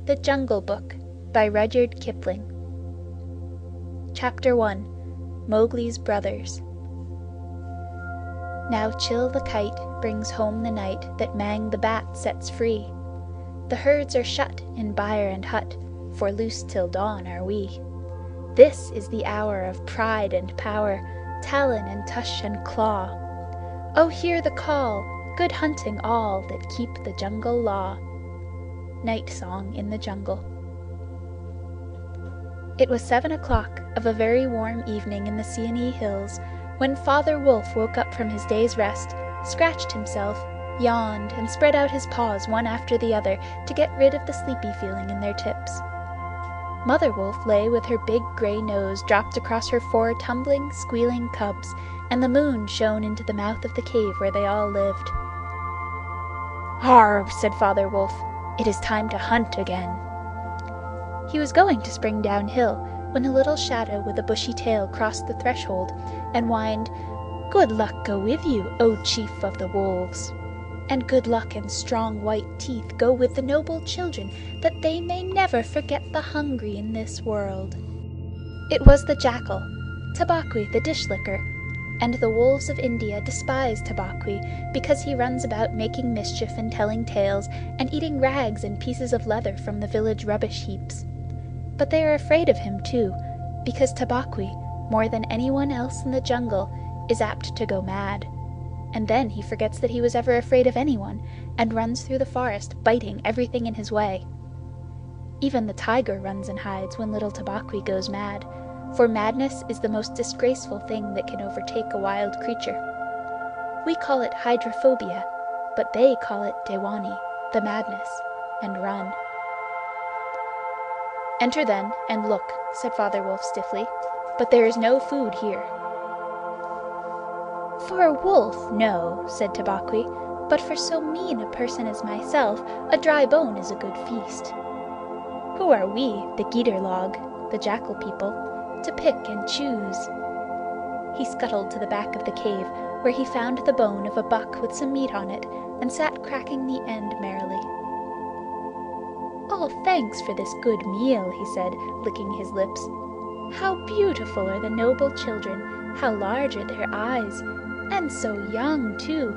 The Jungle Book by Rudyard Kipling. Chapter 1. Mowgli's Brothers. Now Chil the kite brings home the night that Mang the bat sets free. The herds are shut in byre and hut, for loose till dawn are we. This is the hour of pride and power, talon and tush and claw. Oh, hear the call, good hunting all that keep the jungle law. Night Song in the Jungle. It was 7 o'clock of a very warm evening in the Seeonee Hills when Father Wolf woke up from his day's rest, scratched himself, yawned, and spread out his paws one after the other to get rid of the sleepy feeling in their tips. Mother Wolf lay with her big gray nose dropped across her 4 tumbling, squealing cubs, and the moon shone into the mouth of the cave where they all lived. "Harv!" said Father Wolf. "It is time to hunt again." He was going to spring downhill when a little shadow with a bushy tail crossed the threshold and whined, "Good luck go with you, O chief of the wolves! And good luck and strong white teeth go with the noble children, that they may never forget the hungry in this world." It was the jackal, Tabaqui the dishlicker, and the wolves of India despise Tabaqui because he runs about making mischief and telling tales and eating rags and pieces of leather from the village rubbish heaps. But they are afraid of him too, because Tabaqui, more than anyone else in the jungle, is apt to go mad. And then he forgets that he was ever afraid of anyone, and runs through the forest, biting everything in his way. Even the tiger runs and hides when little Tabaqui goes mad, for madness is the most disgraceful thing that can overtake a wild creature. We call it hydrophobia, but they call it Dewani, the madness, and run. "Enter then, and look," said Father Wolf stiffly, "but there is no food here." "For a wolf, no," said Tabaqui, "but for so mean a person as myself, a dry bone is a good feast. Who are we, the Giederlog, the jackal people, to pick and choose?" He scuttled to the back of the cave, where he found the bone of a buck with some meat on it, and sat cracking the end merrily. "All thanks for this good meal," he said, licking his lips. "How beautiful are the noble children, how large are their eyes, and so young too.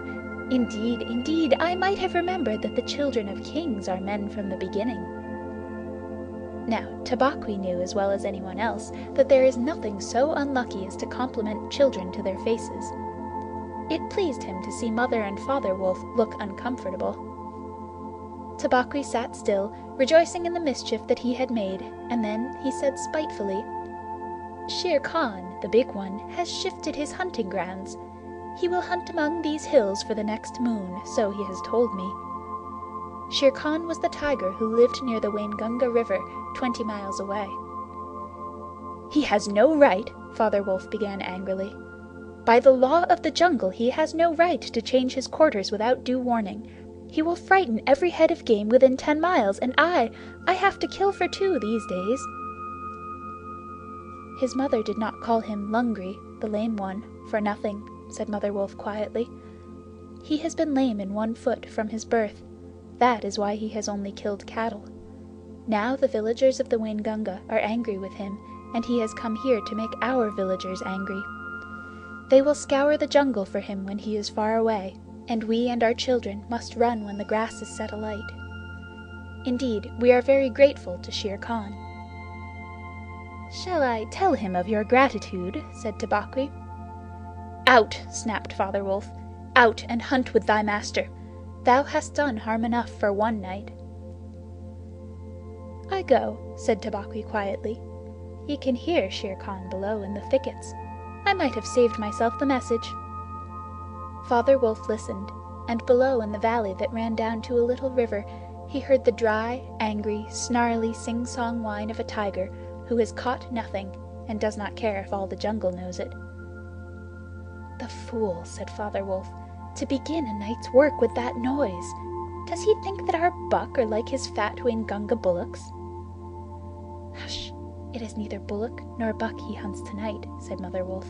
Indeed, indeed, I might have remembered that the children of kings are men from the beginning." Now, Tabaqui knew as well as anyone else that there is nothing so unlucky as to compliment children to their faces. It pleased him to see Mother and Father Wolf look uncomfortable. Tabaqui sat still, rejoicing in the mischief that he had made, and then he said spitefully, "Shere Khan, the big one, has shifted his hunting grounds. He will hunt among these hills for the next moon, so he has told me." Shere Khan was the tiger who lived near the Waingunga River, 20 miles away. "He has no right," Father Wolf began angrily. "By the law of the jungle he has no right to change his quarters without due warning. He will frighten every head of game within 10 miles, and I have to kill for 2 these days." "His mother did not call him Lungri, the lame one, for nothing," said Mother Wolf quietly. "He has been lame in 1 foot from his birth. That is why he has only killed cattle. Now the villagers of the Waingunga are angry with him, and he has come here to make our villagers angry. They will scour the jungle for him when he is far away, and we and our children must run when the grass is set alight. Indeed, we are very grateful to Shere Khan." "Shall I tell him of your gratitude?" said Tabaqui. "Out!" snapped Father Wolf. "Out and hunt with thy master. Thou hast done harm enough for 1 night." "I go," said Tabaqui quietly. "He can hear Shere Khan below in the thickets. I might have saved myself the message." Father Wolf listened, and below in the valley that ran down to a little river, he heard the dry, angry, snarly sing-song whine of a tiger who has caught nothing and does not care if all the jungle knows it. "The fool," said Father Wolf, "to begin a night's work with that noise. Does he think that our buck are like his fat Waingunga bullocks?" "Hush! It is neither bullock nor buck he hunts tonight," said Mother Wolf.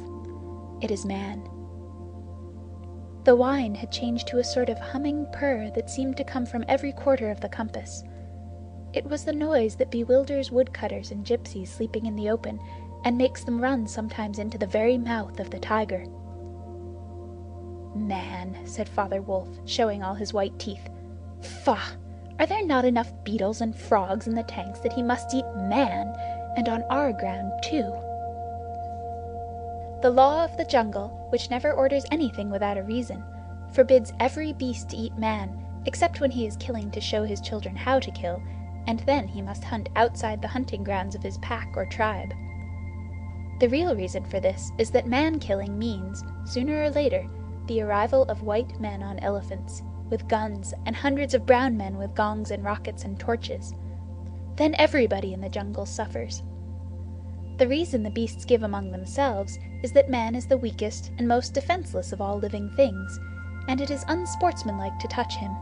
"It is man." The whine had changed to a sort of humming purr that seemed to come from every quarter of the compass. It was the noise that bewilders woodcutters and gypsies sleeping in the open, and makes them run sometimes into the very mouth of the tiger. "Man," said Father Wolf, showing all his white teeth. "Faugh! Are there not enough beetles and frogs in the tanks that he must eat man, and on our ground too?" The law of the jungle, which never orders anything without a reason, forbids every beast to eat man, except when he is killing to show his children how to kill, and then he must hunt outside the hunting grounds of his pack or tribe. The real reason for this is that man-killing means, sooner or later, the arrival of white men on elephants, with guns, and hundreds of brown men with gongs and rockets and torches. Then everybody in the jungle suffers. The reason the beasts give among themselves is that man is the weakest and most defenseless of all living things, and it is unsportsmanlike to touch him.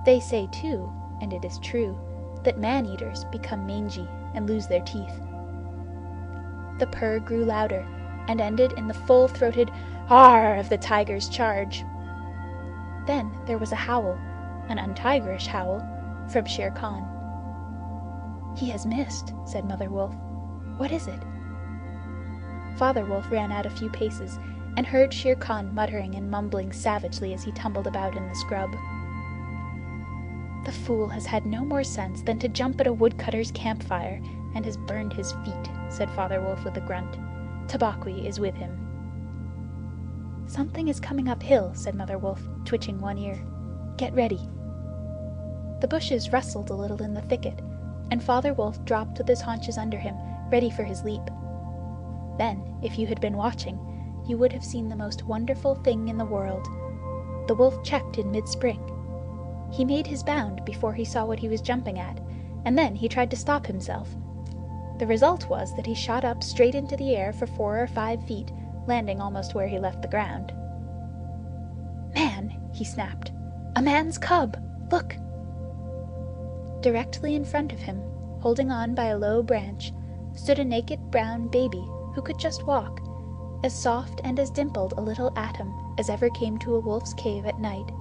They say, too, and it is true, that man-eaters become mangy and lose their teeth. The purr grew louder, and ended in the full-throated "Arr!" of the tiger's charge. Then there was a howl, an untigerish howl, from Shere Khan. "He has missed," said Mother Wolf. "What is it?" Father Wolf ran out a few paces, and heard Shere Khan muttering and mumbling savagely as he tumbled about in the scrub. "The fool has had no more sense than to jump at a woodcutter's campfire, and has burned his feet," said Father Wolf with a grunt. "Tabaqui is with him." "Something is coming uphill," said Mother Wolf, twitching one ear. "Get ready." The bushes rustled a little in the thicket, and Father Wolf dropped with his haunches under him, ready for his leap. Then, if you had been watching, you would have seen the most wonderful thing in the world. The wolf checked in mid-spring. He made his bound before he saw what he was jumping at, and then he tried to stop himself. The result was that he shot up straight into the air for 4 or 5 feet, landing almost where he left the ground. "Man!" he snapped. "A man's cub! Look!" Directly in front of him, holding on by a low branch, stood a naked brown baby who could just walk, as soft and as dimpled a little atom as ever came to a wolf's cave at night.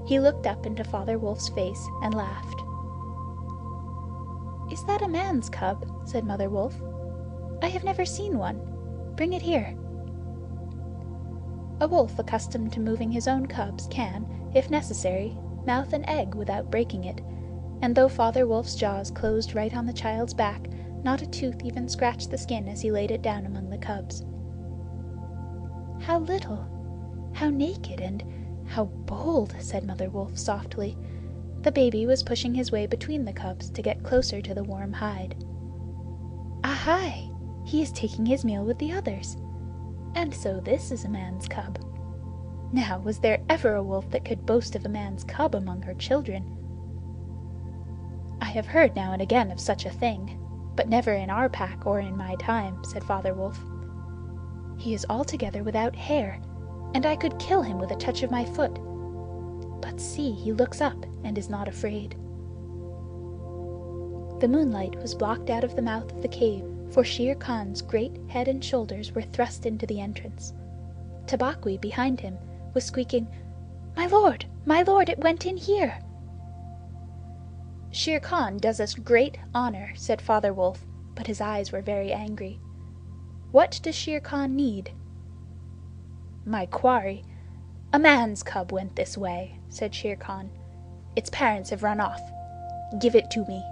He looked up into Father Wolf's face and laughed. "Is that a man's cub?" said Mother Wolf. "I have never seen one. Bring it here." A wolf accustomed to moving his own cubs can, if necessary, mouth an egg without breaking it, and though Father Wolf's jaws closed right on the child's back, not a tooth even scratched the skin as he laid it down among the cubs. "How little, how naked, and how bold," said Mother Wolf softly. The baby was pushing his way between the cubs to get closer to the warm hide. "Ahai! He is taking his meal with the others. And so this is a man's cub. Now, was there ever a wolf that could boast of a man's cub among her children?" "I have heard now and again of such a thing, but never in our pack or in my time," said Father Wolf. "He is altogether without hair, and I could kill him with a touch of my foot. But see, he looks up and is not afraid." The moonlight was blocked out of the mouth of the cave, for Shere Khan's great head and shoulders were thrust into the entrance. Tabaqui, behind him, was squeaking, my lord, it went in here." "Shere Khan does us great honor," said Father Wolf, but his eyes were very angry. "What does Shere Khan need?" "My quarry. A man's cub went this way," said Shere Khan. "Its parents have run off. Give it to me."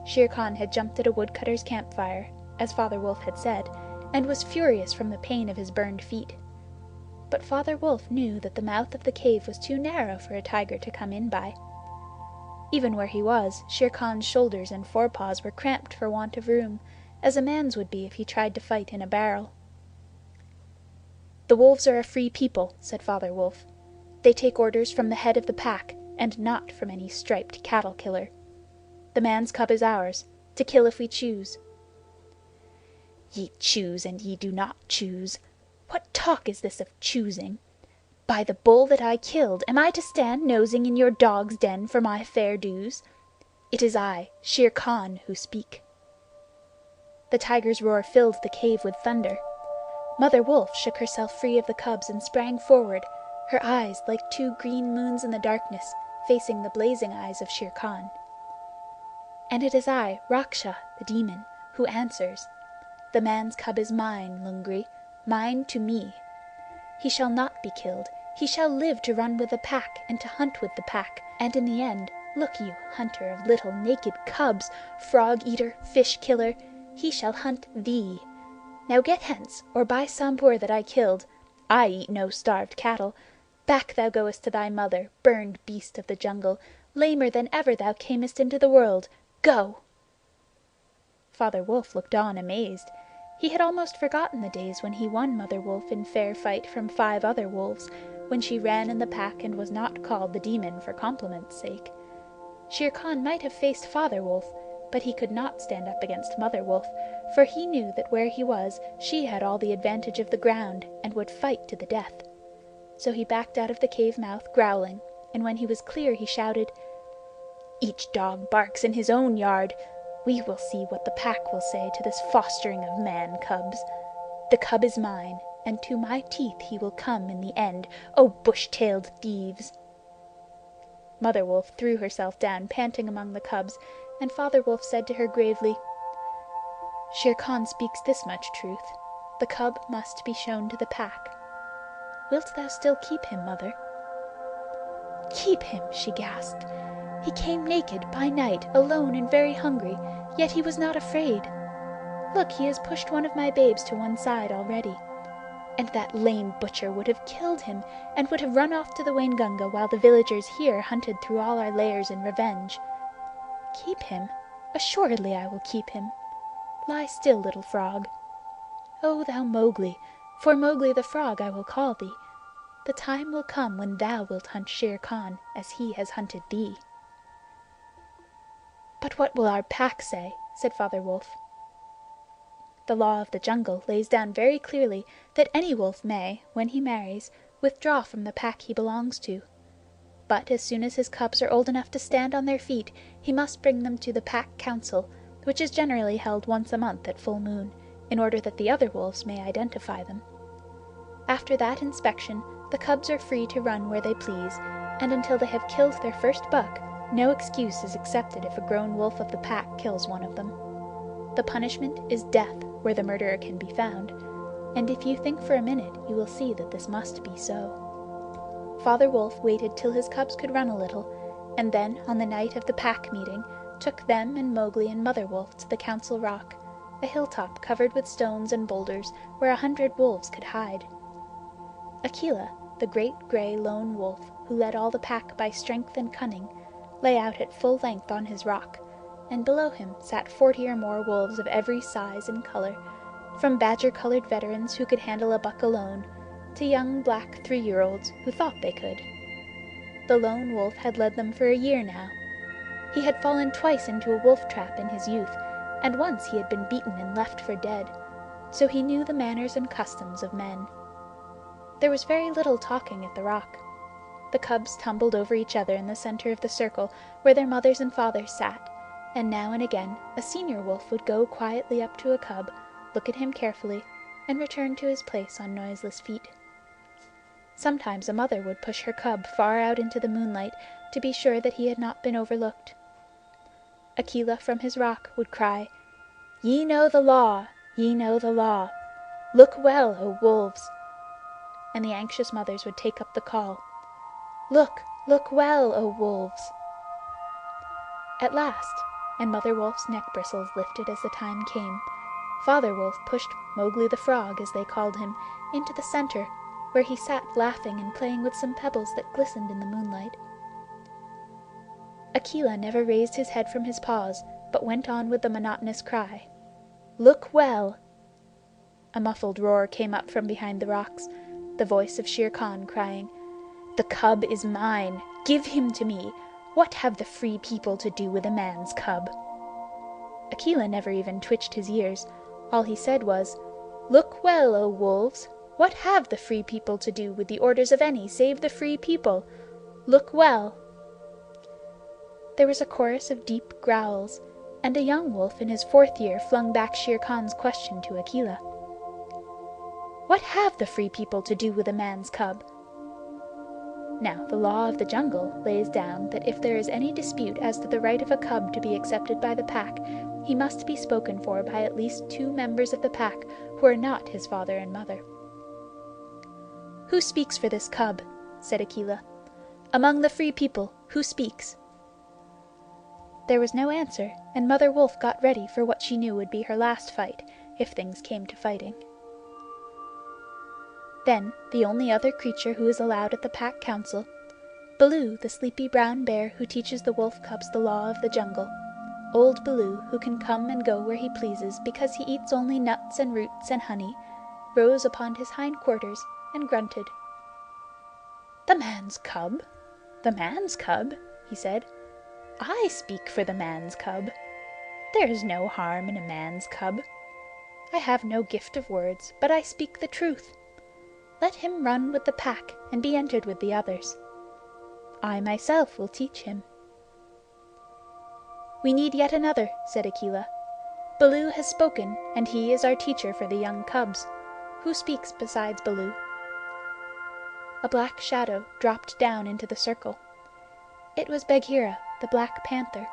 Shere Khan had jumped at a woodcutter's campfire, as Father Wolf had said, and was furious from the pain of his burned feet. But Father Wolf knew that the mouth of the cave was too narrow for a tiger to come in by. Even where he was, Shere Khan's shoulders and forepaws were cramped for want of room, as a man's would be if he tried to fight in a barrel. "The wolves are a free people," said Father Wolf. "They take orders from the head of the pack, and not from any striped cattle killer. The man's cub is ours, to kill if we choose." "Ye choose and ye do not choose. What talk is this of choosing? By the bull that I killed, am I to stand nosing in your dog's den for my fair dues? It is I, Shere Khan, who speak." The tiger's roar filled the cave with thunder. Mother Wolf shook herself free of the cubs and sprang forward, her eyes, like 2 green moons in the darkness, facing the blazing eyes of Shere Khan. "And it is I, Raksha, the demon, who answers. The man's cub is mine, Lungri, mine to me. He shall not be killed. He shall live to run with the pack and to hunt with the pack, and in the end, look you, hunter of little naked cubs, frog-eater, fish-killer, he shall hunt thee. Now get hence, or by Sambur that I killed, I eat no starved cattle. Back thou goest to thy mother, burned beast of the jungle, lamer than ever thou camest into the world. Go!" Father Wolf looked on amazed. He had almost forgotten the days when he won Mother Wolf in fair fight from 5 other wolves, when she ran in the pack and was not called the demon for compliment's sake. Shere Khan might have faced Father Wolf, but he could not stand up against Mother Wolf, for he knew that where he was she had all the advantage of the ground and would fight to the death. So he backed out of the cave mouth growling, and when he was clear he shouted, "Each dog barks in his own yard. We will see what the pack will say to this fostering of man cubs. The cub is mine, and to my teeth he will come in the end, O bush-tailed thieves!" Mother Wolf threw herself down panting among the cubs, and Father Wolf said to her gravely, "Shere Khan speaks this much truth. The cub must be shown to the pack. Wilt thou still keep him, Mother?" "Keep him!" she gasped. "He came naked, by night, alone and very hungry, yet he was not afraid. Look, he has pushed one of my babes to one side already. And that lame butcher would have killed him, and would have run off to the Waingunga while the villagers here hunted through all our lairs in revenge. Keep him? Assuredly I will keep him. Lie still, little frog. O thou Mowgli, for Mowgli the Frog I will call thee. The time will come when thou wilt hunt Shere Khan as he has hunted thee." "But what will our pack say?" said Father Wolf. "The law of the jungle lays down very clearly that any wolf may, when he marries, withdraw from the pack he belongs to. But as soon as his cubs are old enough to stand on their feet, he must bring them to the pack council, which is generally held once a month at full moon, in order that the other wolves may identify them. After that inspection, the cubs are free to run where they please, and until they have killed their first buck, no excuse is accepted if a grown wolf of the pack kills one of them. The punishment is death where the murderer can be found, and if you think for a minute, you will see that this must be so." Father Wolf waited till his cubs could run a little, and then, on the night of the pack meeting, took them and Mowgli and Mother Wolf to the Council Rock, a hilltop covered with stones and boulders where 100 wolves could hide. Akela, the great gray lone wolf who led all the pack by strength and cunning, lay out at full length on his rock, and below him sat 40 or more wolves of every size and color, from badger-colored veterans who could handle a buck alone, to young black 3-year-olds who thought they could. The lone wolf had led them for a year now. He had fallen twice into a wolf trap in his youth, and once he had been beaten and left for dead, so he knew the manners and customs of men. There was very little talking at the rock. The cubs tumbled over each other in the center of the circle where their mothers and fathers sat, and now and again a senior wolf would go quietly up to a cub, look at him carefully, and return to his place on noiseless feet. Sometimes a mother would push her cub far out into the moonlight to be sure that he had not been overlooked. Akela from his rock would cry, "Ye know the law! Ye know the law! Look well, O wolves!" And the anxious mothers would take up the call, "Look, look well, O wolves!" At last, and Mother Wolf's neck bristles lifted as the time came, Father Wolf pushed Mowgli the Frog, as they called him, into the center, where he sat laughing and playing with some pebbles that glistened in the moonlight. Akela never raised his head from his paws, but went on with the monotonous cry, "Look well!" A muffled roar came up from behind the rocks, the voice of Shere Khan crying, "The cub is mine! Give him to me! What have the Free People to do with a man's cub?" Akela never even twitched his ears. All he said was, "Look well, O wolves! What have the Free People to do with the orders of any save the Free People? Look well!" There was a chorus of deep growls, and a young wolf in his 4th year flung back Shere Khan's question to Akela. "What have the Free People to do with a man's cub?" Now, the law of the jungle lays down that if there is any dispute as to the right of a cub to be accepted by the pack, he must be spoken for by at least 2 members of the pack who are not his father and mother. "Who speaks for this cub?" said Akela. "Among the Free People, who speaks?" There was no answer, and Mother Wolf got ready for what she knew would be her last fight, if things came to fighting. Then the only other creature who is allowed at the pack council, Baloo, the sleepy brown bear who teaches the wolf cubs the law of the jungle, old Baloo, who can come and go where he pleases because he eats only nuts and roots and honey, rose upon his hind quarters and grunted. "The man's cub? The man's cub?" he said. "I speak for the man's cub. There is no harm in a man's cub. I have no gift of words, but I speak the truth. Let him run with the pack and be entered with the others. I myself will teach him." "We need yet another," said Akela. "Baloo has spoken, and he is our teacher for the young cubs. Who speaks besides Baloo?" A black shadow dropped down into the circle. It was Bagheera, the Black Panther,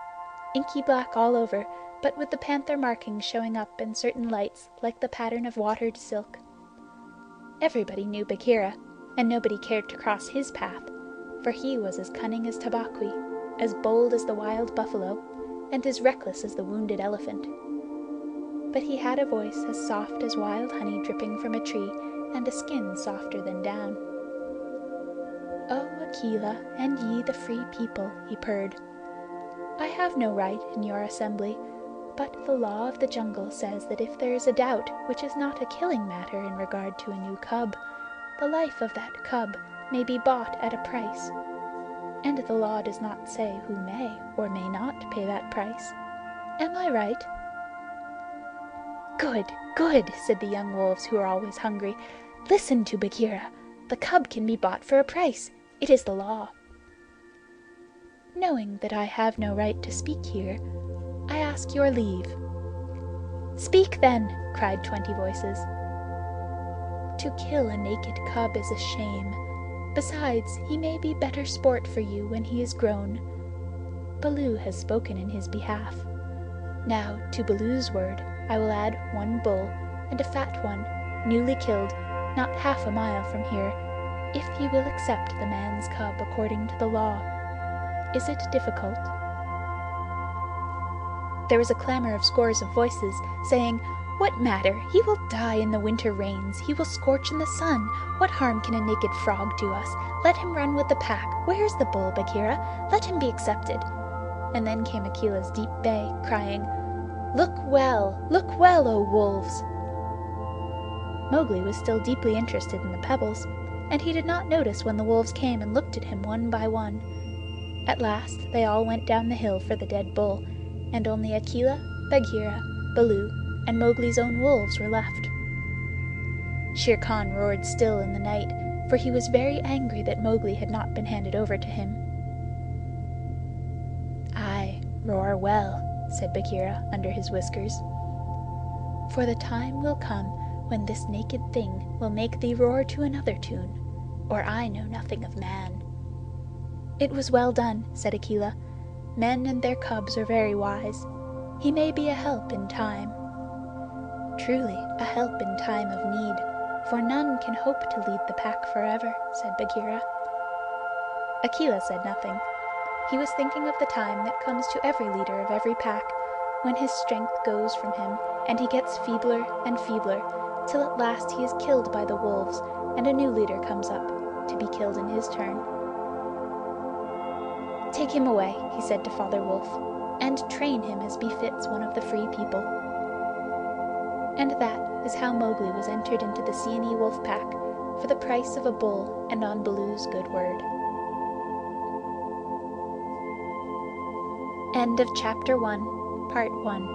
inky black all over, but with the panther markings showing up in certain lights like the pattern of watered silk. Everybody knew Bagheera, and nobody cared to cross his path, for he was as cunning as Tabaqui, as bold as the wild buffalo, and as reckless as the wounded elephant. But he had a voice as soft as wild honey dripping from a tree, and a skin softer than down. "O Akela, and ye the Free People," he purred, "I have no right in your assembly, but the law of the jungle says that if there is a doubt which is not a killing matter in regard to a new cub, the life of that cub may be bought at a price. And the law does not say who may or may not pay that price. Am I right?" "Good, good," said the young wolves, who are always hungry. "Listen to Bagheera. The cub can be bought for a price. It is the law." "Knowing that I have no right to speak here, I ask your leave." "Speak, then!" cried 20 voices. "To kill a naked cub is a shame. Besides, he may be better sport for you when he is grown. Baloo has spoken in his behalf. Now, to Baloo's word, I will add 1 bull, and a fat one, newly killed, not half a mile from here, if he will accept the man's cub according to the law. Is it difficult?" There was a clamor of scores of voices, saying, "What matter? He will die in the winter rains. He will scorch in the sun. What harm can a naked frog do us? Let him run with the pack. Where's the bull, Bagheera? Let him be accepted." And then came Akela's deep bay, crying, look well, O wolves!" Mowgli was still deeply interested in the pebbles, and he did not notice when the wolves came and looked at him one by one. At last they all went down the hill for the dead bull, and only Akela, Bagheera, Baloo, and Mowgli's own wolves were left. Shere Khan roared still in the night, for he was very angry that Mowgli had not been handed over to him. "Aye, roar well," said Bagheera under his whiskers. "For the time will come when this naked thing will make thee roar to another tune, or I know nothing of man." "It was well done," said Akela. "Men and their cubs are very wise. He may be a help in time." "Truly, a help in time of need, for none can hope to lead the pack forever," said Bagheera. Akela said nothing. He was thinking of the time that comes to every leader of every pack, when his strength goes from him, and he gets feebler and feebler, till at last he is killed by the wolves, and a new leader comes up, to be killed in his turn. "Take him away," he said to Father Wolf, "and train him as befits one of the Free People." And that is how Mowgli was entered into the Seeonee Wolf Pack for the price of a bull and on Baloo's good word. End of Chapter 1, Part 1.